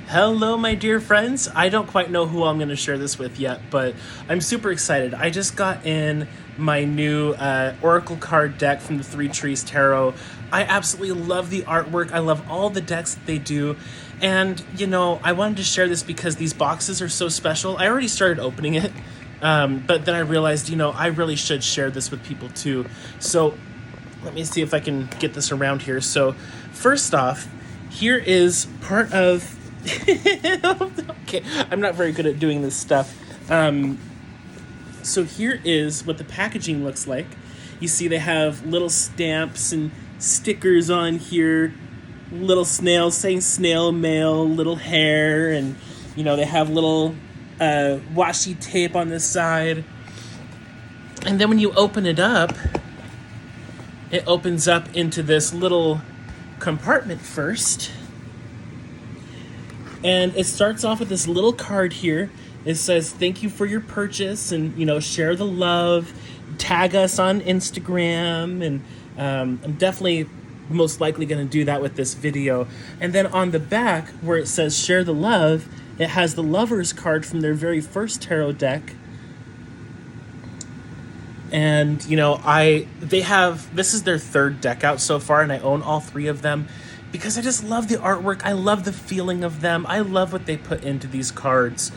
Hello, my dear friends. I don't quite know who I'm going to share this with yet, but I'm super excited. I just got in my new Oracle card deck from the Three Trees Tarot. I absolutely love the artwork. I love all the decks that they do. And, I wanted to share this because these boxes are so special. I already started opening it, but then I realized, I really should share this with people too. So let me see if I can get this around here. So first off, here is part of okay, I'm not very good at doing this stuff. So here is what the packaging looks like. You see they have little stamps and stickers on here, little snails saying snail mail, little hair, and they have little washi tape on this side. And then when you open it up, it opens up into this little compartment first. And it starts off with this little card here. It says, thank you for your purchase, and, share the love, tag us on Instagram, and I'm definitely most likely going to do that with this video. And then on the back, where it says share the love, it has the Lovers card from their very first tarot deck. And, this is their third deck out so far, and I own all three of them. Because I just love the artwork, I love the feeling of them, I love what they put into these cards.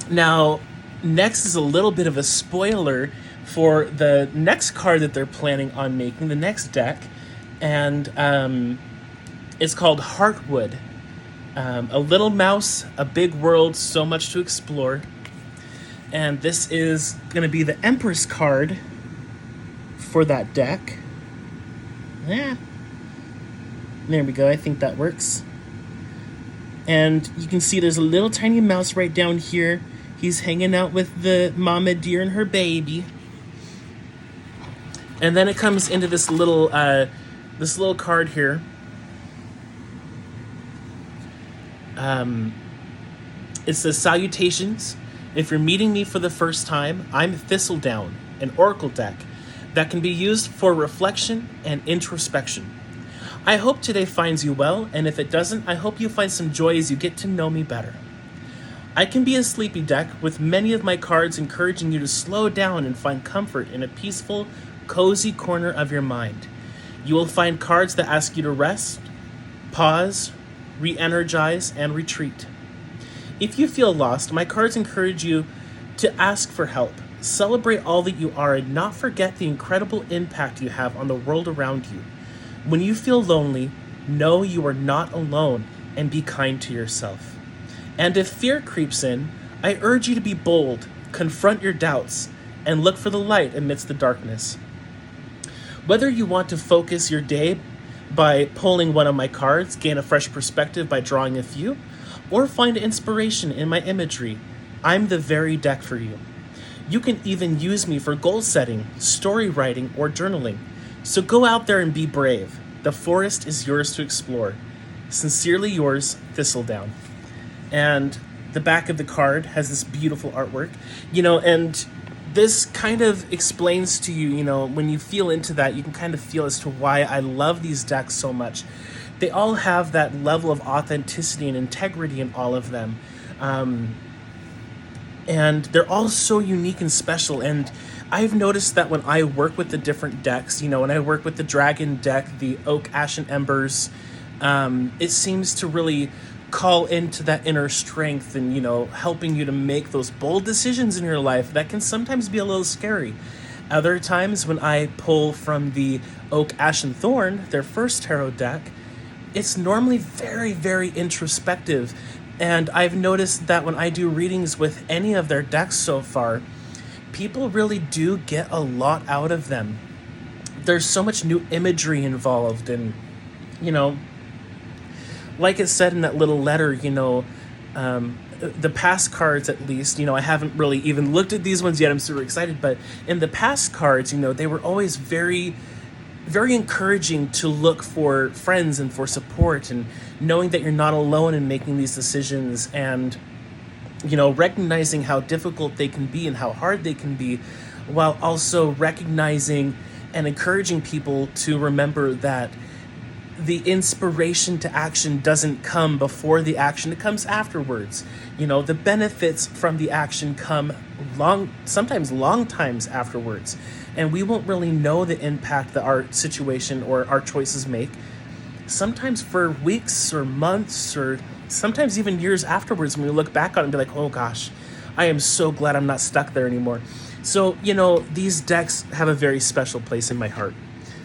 Now, next is a little bit of a spoiler for the next card that they're planning on making, the next deck, and it's called Heartwood. A little mouse, a big world, so much to explore. And this is going to be the Empress card for that deck. Yeah. There we go, I think that works. And you can see there's a little tiny mouse right down here. He's hanging out with the mama deer and her baby. And then it comes into this little card here. It says, salutations. If you're meeting me for the first time, I'm Thistledown, an oracle deck that can be used for reflection and introspection. I hope today finds you well, and if it doesn't, I hope you find some joy as you get to know me better. I can be a sleepy deck, with many of my cards encouraging you to slow down and find comfort in a peaceful, cozy corner of your mind. You will find cards that ask you to rest, pause, re-energize, and retreat. If you feel lost, my cards encourage you to ask for help, celebrate all that you are, and not forget the incredible impact you have on the world around you. When you feel lonely, know you are not alone, and be kind to yourself. And if fear creeps in, I urge you to be bold, confront your doubts, and look for the light amidst the darkness. Whether you want to focus your day by pulling one of my cards, gain a fresh perspective by drawing a few, or find inspiration in my imagery, I'm the very deck for you. You can even use me for goal setting, story writing, or journaling. So go out there and be brave. The forest is yours to explore. Sincerely yours, Thistledown. And the back of the card has this beautiful artwork, and this kind of explains to you, when you feel into that, you can kind of feel as to why I love these decks so much. They all have that level of authenticity and integrity in all of them. And they're all so unique and special. And I've noticed that when I work with the different decks, when I work with the Dragon deck, the Oak, Ash, and Embers, it seems to really call into that inner strength and, helping you to make those bold decisions in your life that can sometimes be a little scary. Other times when I pull from the Oak, Ash, and Thorn, their first tarot deck, it's normally very, very introspective. And I've noticed that when I do readings with any of their decks so far, people really do get a lot out of them. There's so much new imagery involved, and, like it said in that little letter, the past cards at least, I haven't really even looked at these ones yet, I'm super excited, but in the past cards, they were always very, very encouraging to look for friends and for support, and knowing that you're not alone in making these decisions, and recognizing how difficult they can be and how hard they can be, while also recognizing and encouraging people to remember that the inspiration to action doesn't come before the action, it comes afterwards. You know, the benefits from the action come sometimes long times afterwards. And we won't really know the impact that our situation or our choices make, sometimes for weeks or months or sometimes even years afterwards, when we look back on it and be like, oh gosh, I am so glad I'm not stuck there anymore. So, you know, these decks have a very special place in my heart.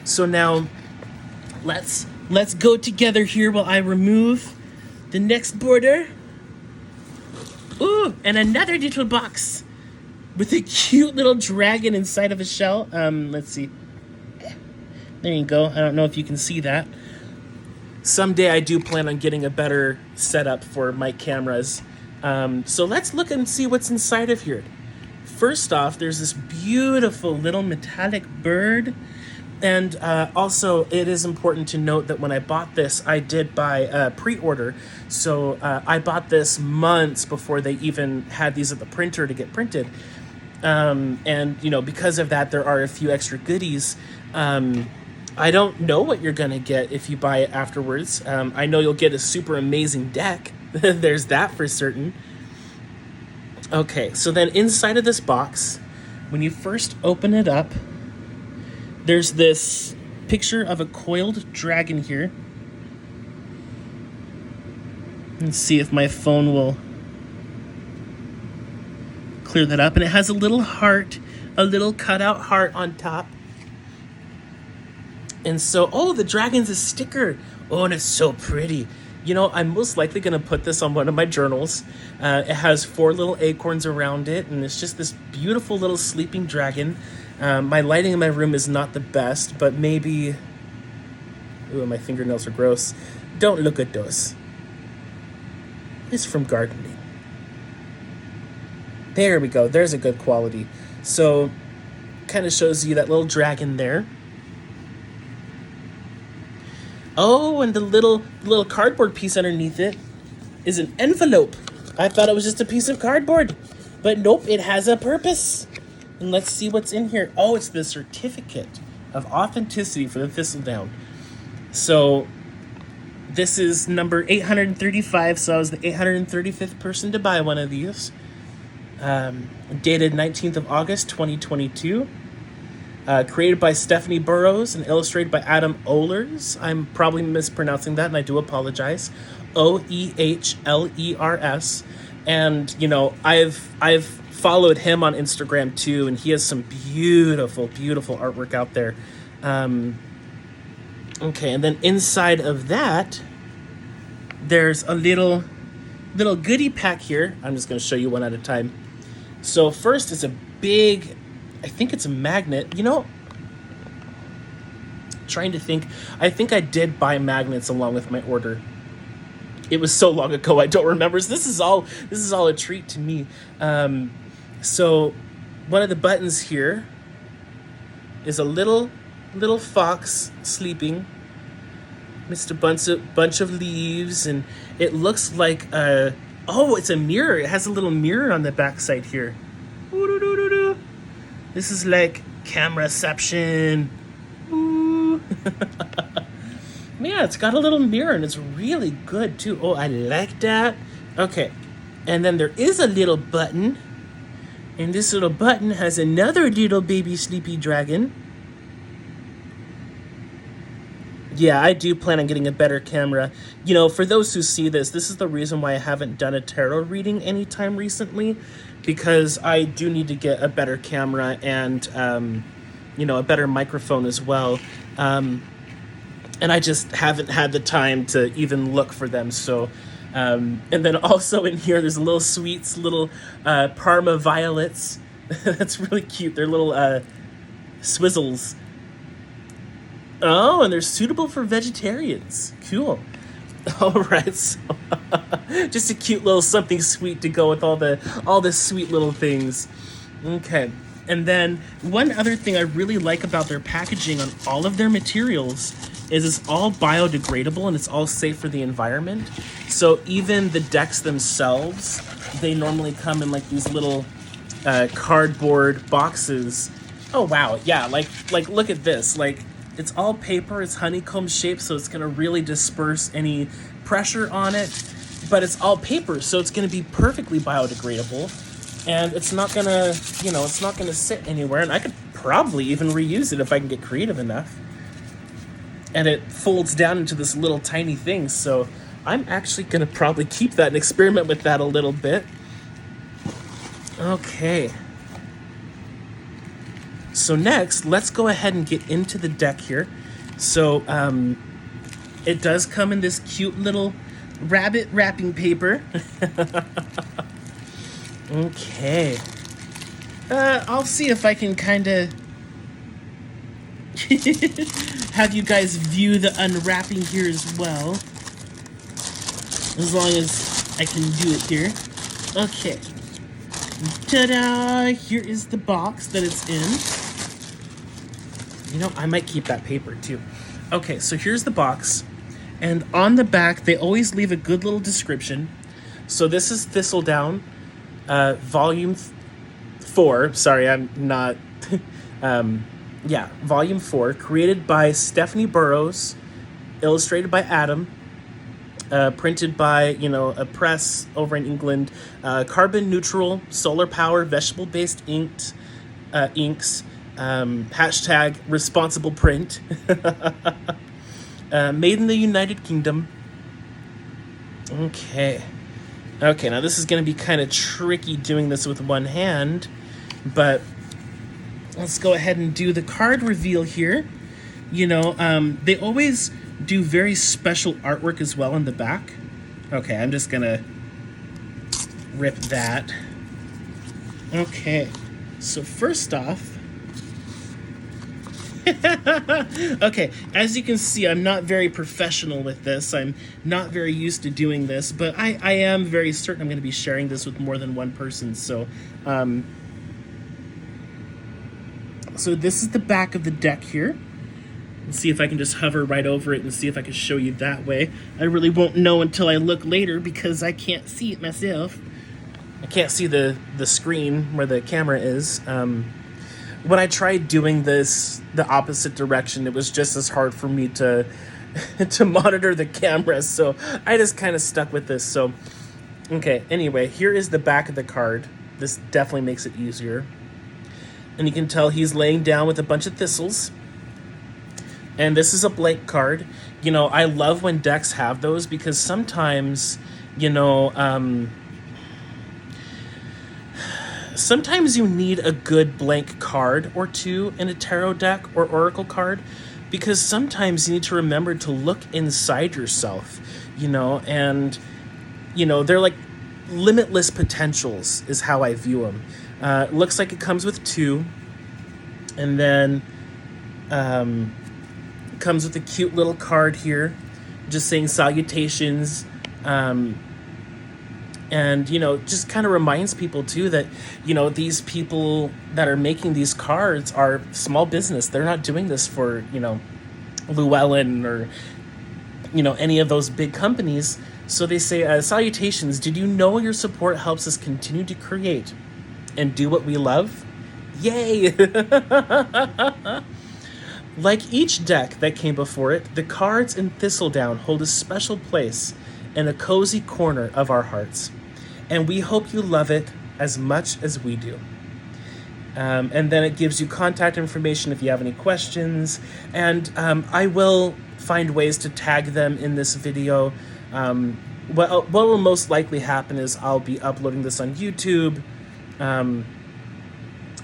So now let's go together here while I remove the next border. Ooh, and another little box with a cute little dragon inside of a shell. Let's see. There you go. I don't know if you can see that. Someday I do plan on getting a better setup for my cameras. So let's look and see what's inside of here. First off, there's this beautiful little metallic bird. And also, it is important to note that when I bought this, I did buy a pre-order. So I bought this months before they even had these at the printer to get printed. And, you know, because of that, there are a few extra goodies. I don't know what you're going to get if you buy it afterwards. I know you'll get a super amazing deck. There's that for certain. Okay, so then inside of this box, when you first open it up, there's this picture of a coiled dragon here. Let's see if my phone will clear that up. And it has a little heart, a little cutout heart on top. And so, oh, the dragon's a sticker. Oh, and it's so pretty. You know, I'm most likely going to put this on one of my journals. It has 4 little acorns around it, and it's just this beautiful little sleeping dragon. My lighting in my room is not the best, but maybe... Ooh, my fingernails are gross. Don't look at those. It's from gardening. There we go. There's a good quality. So, kind of shows you that little dragon there. Oh, and the little cardboard piece underneath it is an envelope. I thought it was just a piece of cardboard, but nope, it has a purpose. And let's see what's in here. Oh, it's the certificate of authenticity for the Thistledown. So this is number 835, so I was the 835th person to buy one of these. Dated 19th of August, 2022. Created by Stephanie Burrows and illustrated by Adam Eohler. I'm probably mispronouncing that, and I do apologize. Oehlers. And, you know, I've followed him on Instagram too, and he has some beautiful, beautiful artwork out there. Okay, and then inside of that, there's a little goodie pack here. I'm just going to show you one at a time. So first, it's a big... I think it's a magnet. You know, trying to think. I think I did buy magnets along with my order. It was so long ago, I don't remember. So this is all a treat to me. So one of the buttons here is a little fox sleeping. Missed a bunch of leaves, and it looks like it's a mirror. It has a little mirror on the backside here. This is like cameraception. Ooh. Yeah, it's got a little mirror and it's really good too. Oh, I like that. Okay. And then there is a little button. And this little button has another little baby sleepy dragon. Yeah, I do plan on getting a better camera. You know, for those who see this is the reason why I haven't done a tarot reading anytime recently, because I do need to get a better camera and, you know, a better microphone as well. And I just haven't had the time to even look for them. So, and then also in here, there's little sweets, little Parma violets. That's really cute. They're little swizzles. Oh, and they're suitable for vegetarians. Cool. All right, so just a cute little something sweet to go with all the sweet little things. Okay, and then one other thing I really like about their packaging on all of their materials is it's all biodegradable and it's all safe for the environment. So even the decks themselves, they normally come in like these little cardboard boxes. Oh wow, yeah, like look at this, like It's all paper, it's honeycomb shaped, so it's gonna really disperse any pressure on it. But it's all paper, so it's gonna be perfectly biodegradable. And it's not gonna, it's not gonna sit anywhere. And I could probably even reuse it if I can get creative enough. And it folds down into this little tiny thing, so I'm actually gonna probably keep that and experiment with that a little bit. Okay. So next, let's go ahead and get into the deck here. So it does come in this cute little rabbit wrapping paper. Okay. I'll see if I can kind of have you guys view the unwrapping here as well. As long as I can do it here. Okay. Ta-da! Here is the box that it's in. I might keep that paper too. Okay, so here's the box. And on the back, they always leave a good little description. So this is Thistledown, Volume 4. Sorry, I'm not... Volume 4. Created by Stephanie Burrows. Illustrated by Adam. Printed by, a press over in England. Carbon neutral, solar power, vegetable-based inks. Hashtag responsible print. Made in the United Kingdom. Okay, now this is going to be kind of tricky doing this with one hand, but let's go ahead and do the card reveal here. They always do very special artwork as well in the back. Okay, I'm just going to rip that. Okay, so first off, okay, as you can see, I'm not very professional with this. I'm not very used to doing this, but I am very certain I'm going to be sharing this with more than one person. So this is the back of the deck here. Let's see if I can just hover right over it and see if I can show you that way. I really won't know until I look later because I can't see it myself. I can't see the screen where the camera is. When I tried doing this the opposite direction, it was just as hard for me to monitor the camera, so I just kind of stuck with this. So, okay, anyway, here is the back of the card. This definitely makes it easier. And you can tell he's laying down with a bunch of thistles. And this is a blank card. I love when decks have those because sometimes, sometimes you need a good blank card or two in a tarot deck or oracle card because sometimes you need to remember to look inside yourself, and, they're like limitless potentials is how I view them. It looks like it comes with 2, and then comes with a cute little card here just saying salutations. And, just kind of reminds people, too, that, these people that are making these cards are small business. They're not doing this for, Llewellyn or, any of those big companies. So they say, salutations, did you know your support helps us continue to create and do what we love? Yay! Like each deck that came before it, the cards in Thistledown hold a special place in a cozy corner of our hearts. And we hope you love it as much as we do. And then it gives you contact information if you have any questions. And I will find ways to tag them in this video. What will most likely happen is I'll be uploading this on YouTube.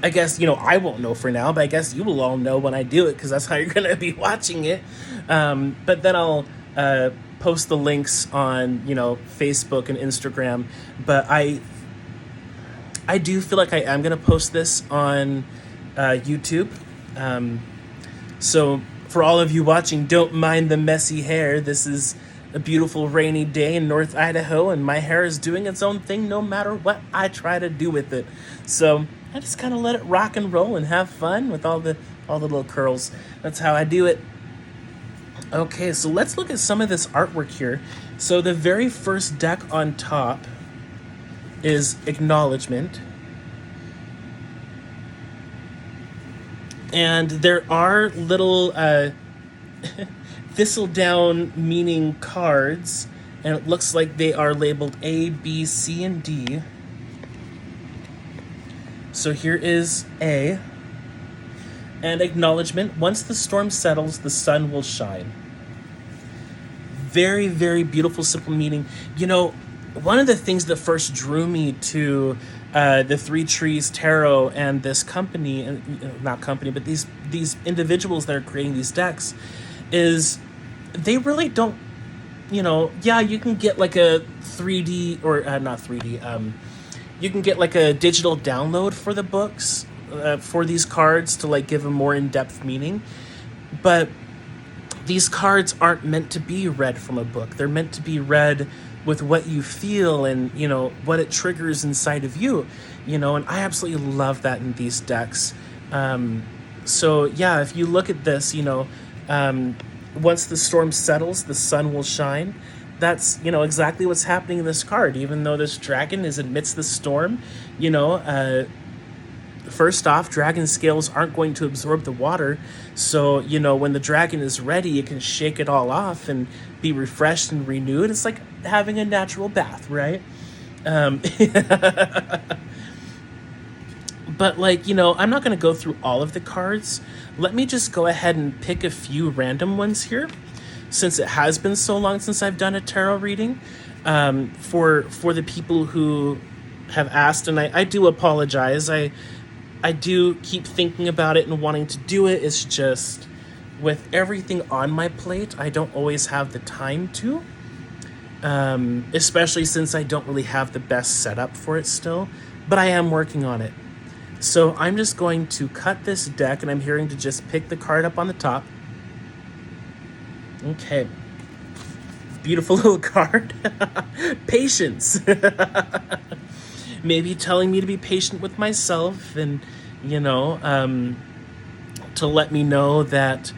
I guess, I won't know for now, but I guess you will all know when I do it because that's how you're going to be watching it. But then I'll post the links on, Facebook and Instagram. But I do feel like I am going to post this on YouTube. So for all of you watching, don't mind the messy hair. This is a beautiful rainy day in North Idaho, and my hair is doing its own thing no matter what I try to do with it. So I just kind of let it rock and roll and have fun with all the little curls. That's how I do it. Okay, so let's look at some of this artwork here. So the very first deck on top is Acknowledgement. And there are little Thistledown meaning cards, and it looks like they are labeled A, B, C, and D. So here is A. And acknowledgement: once the storm settles, the sun will shine. Very, very beautiful, simple meaning. You know, one of the things that first drew me to the Three Trees Tarot and this company, and not company, but these individuals that are creating these decks, is they really don't, yeah, you can get like a 3D or not 3D, you can get like a digital download for the books, for these cards to like give a more in-depth meaning. But these cards aren't meant to be read from a book. They're meant to be read with what you feel and, what it triggers inside of you, and I absolutely love that in these decks. So yeah, if you look at this, once the storm settles, the sun will shine. That's, exactly what's happening in this card. Even though this dragon is amidst the storm, first off, dragon scales aren't going to absorb the water. So, when the dragon is ready, it can shake it all off and be refreshed and renewed. It's like having a natural bath, right? But I'm not going to go through all of the cards. Let me just go ahead and pick a few random ones here, since it has been so long since I've done a tarot reading, for the people who have asked, and I do apologize. I do keep thinking about it and wanting to do it. It's just with everything on my plate, I don't always have the time to, especially since I don't really have the best setup for it still, but I am working on it. So I'm just going to cut this deck, and I'm hearing to just pick the card up on the top. Okay. Beautiful little card. Patience. Maybe telling me to be patient with myself and, to let me know that,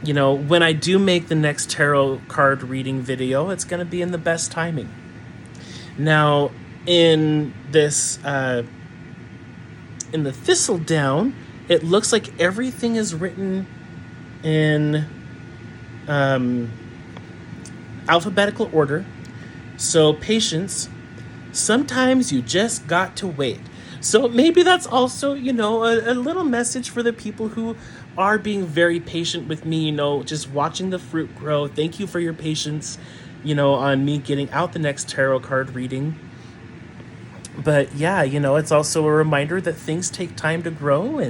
when I do make the next tarot card reading video, it's going to be in the best timing. Now, in this, in the Thistledown, it looks like everything is written in alphabetical order. So patience. Sometimes you just got to wait. So maybe that's also, a little message for the people who are being very patient with me, just watching the fruit grow. Thank you for your patience, on me getting out the next tarot card reading. But yeah, it's also a reminder that things take time to grow,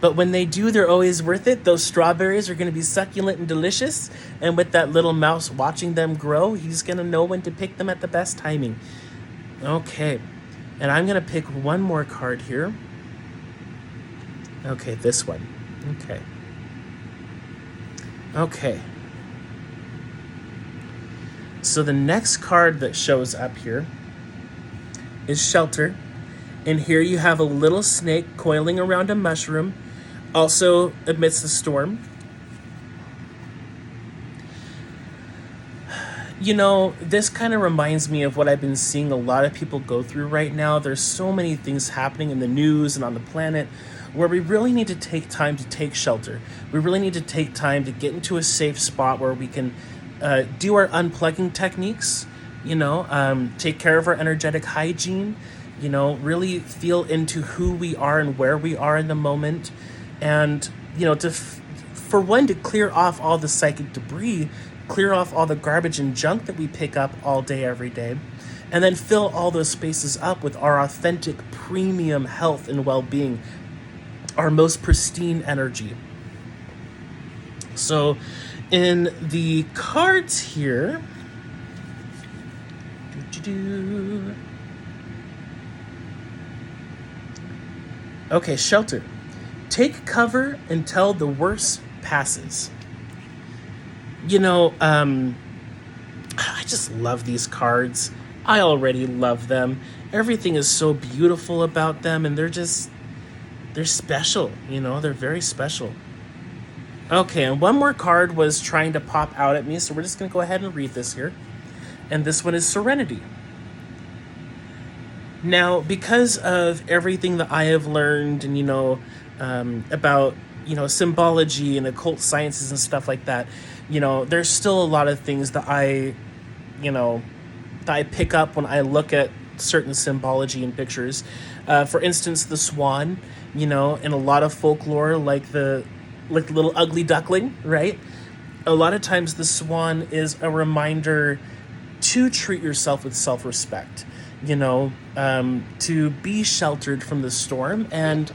but when they do, they're always worth it. Those strawberries are going to be succulent and delicious, and with that little mouse watching them grow, he's going to know when to pick them at the best timing. Okay, and I'm going to pick one more card here. Okay, this one. Okay. So the next card that shows up here is Shelter. And here you have a little snake coiling around a mushroom, also amidst the storm. This kind of reminds me of what I've been seeing a lot of people go through right now. There's so many things happening in the news and on the planet where we really need to take time to take shelter. We really need to take time to get into a safe spot where we can do our unplugging techniques, take care of our energetic hygiene, really feel into who we are and where we are in the moment. And, for one, to clear off all the psychic debris, clear off all the garbage and junk that we pick up all day, every day, and then fill all those spaces up with our authentic premium health and well-being, our most pristine energy. So in the cards here, okay, Shelter. Take cover until the worst passes. I just love these cards. I already love them. Everything is so beautiful about them, and they're special, they're very special. Okay, and one more card was trying to pop out at me, so we're just going to go ahead and read this here. And this one is Serenity. Now, because of everything that I have learned and, about symbology and occult sciences and stuff like that, there's still a lot of things that I pick up when I look at certain symbology and pictures. For instance, the swan, in a lot of folklore, like the little ugly duckling, right? A lot of times the swan is a reminder to treat yourself with self-respect, to be sheltered from the storm. And,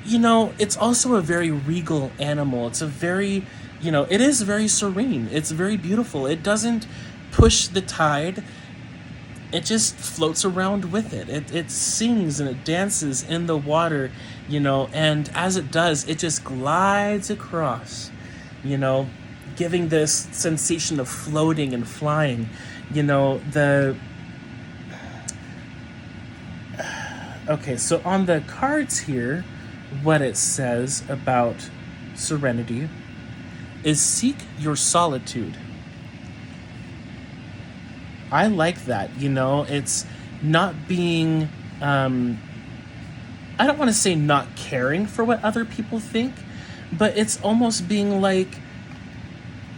it's also a very regal animal. It's a very, it is very serene. It's very beautiful. It doesn't push the tide. It just floats around with it. It sings and it dances in the water, and as it does, it just glides across, giving this sensation of floating and flying. Okay, so on the cards here, what it says about serenity is seek your solitude. I like that, it's not being, I don't want to say not caring for what other people think, but it's almost being like,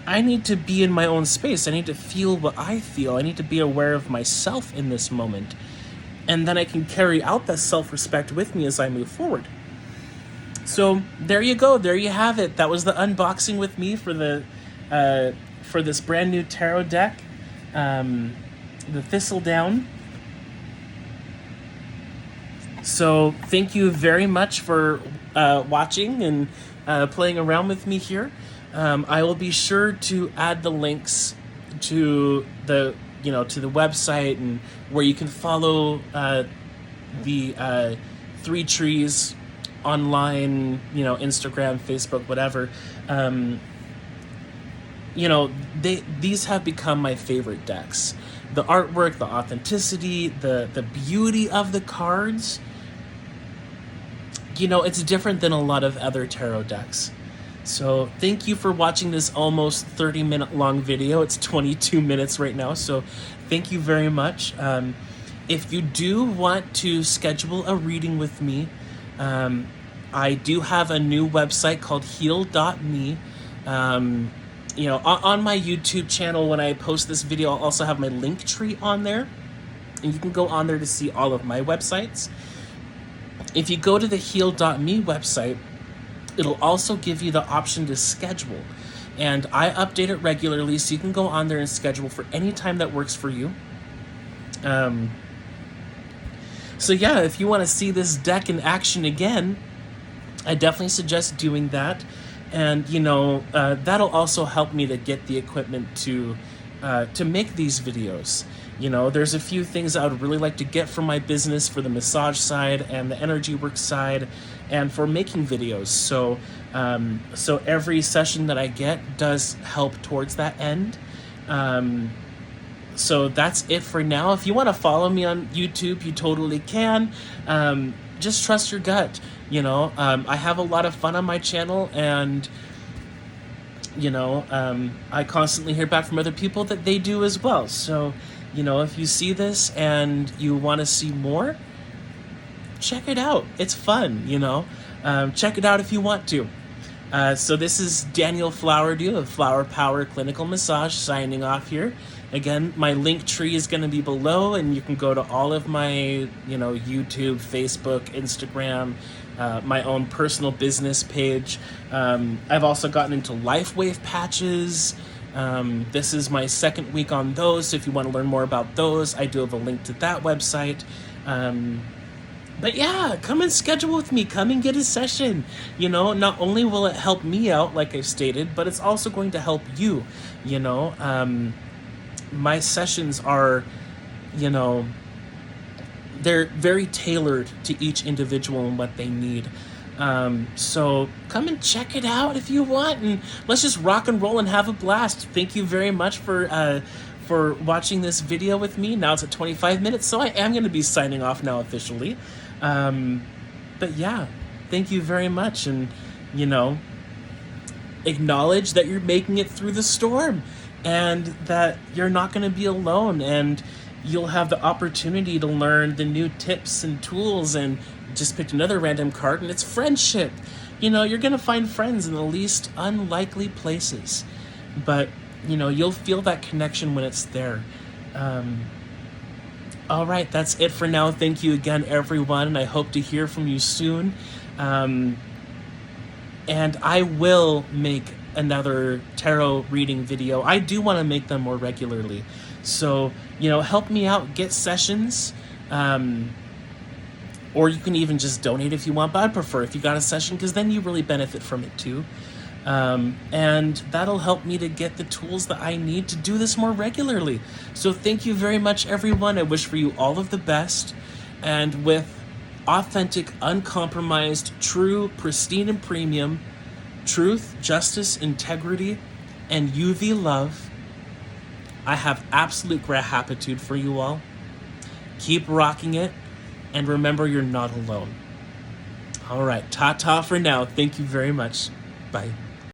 I need to be in my own space. I need to feel what I feel. I need to be aware of myself in this moment. And then I can carry out that self-respect with me as I move forward. So there you go. There you have it. That was the unboxing with me for this brand new tarot deck. The Thistledown. So thank you very much for watching and playing around with me here. I will be sure to add the links to the website and where you can follow the Three Trees online, Instagram, Facebook, whatever. These have become my favorite decks. The artwork, the authenticity, the beauty of the cards. It's different than a lot of other tarot decks. So thank you for watching this almost 30-minute long video. It's 22 minutes right now, so thank you very much. If you do want to schedule a reading with me, I do have a new website called heal.me. On my YouTube channel, when I post this video, I'll also have my link tree on there, and you can go on there to see all of my websites. If you go to the heal.me website, it'll also give you the option to schedule, and I update it regularly, so you can go on there and schedule for any time that works for you. So yeah, if you want to see this deck in action again, I definitely suggest doing that. And that'll also help me to get the equipment to make these videos. There's a few things I would really like to get from my business for the massage side and the energy work side, and for making videos. So every session that I get does help towards that end. So that's it for now. If you want to follow me on YouTube, you totally can. Just trust your gut. I have a lot of fun on my channel, and I constantly hear back from other people that they do as well. So if you see this and you want to see more, check it out. It's fun. Check it out if you want to. So this is Daniel Flowerdew of Flower Power Clinical Massage signing off here. Again, my link tree is going to be below, and you can go to all of my, YouTube, Facebook, Instagram, my own personal business page. I've also gotten into LifeWave patches. This is my second week on those, so if you want to learn more about those, I do have a link to that website. But yeah, come and schedule with me. Come and get a session. Not only will it help me out, like I've stated, but it's also going to help you. My sessions are, they're very tailored to each individual and what they need. So come and check it out if you want, and let's just rock and roll and have a blast. Thank you very much for watching this video with me. Now it's at 25 minutes, so I am going to be signing off now officially. But yeah, thank you very much, and acknowledge that you're making it through the storm, and that you're not going to be alone, and you'll have the opportunity to learn the new tips and tools and just picked another random card, and it's friendship. You know, you're going to find friends in the least unlikely places. But, you know, you'll feel that connection when it's there. All right, that's it for now. Thank you again, everyone, and I hope to hear from you soon. And I will make another tarot reading video. I do want to make them more regularly. So, you know, help me out, get sessions. Or you can even just donate if you want, but I'd prefer if you got a session, because then you really benefit from it too. And that'll help me to get the tools that I need to do this more regularly. So thank you very much, everyone. I wish for you all of the best. And with authentic, uncompromised, true, pristine, and premium truth, justice, integrity, and UV love, I have absolute gratitude for you all. Keep rocking it. And remember, you're not alone. All right, ta-ta for now. Thank you very much. Bye.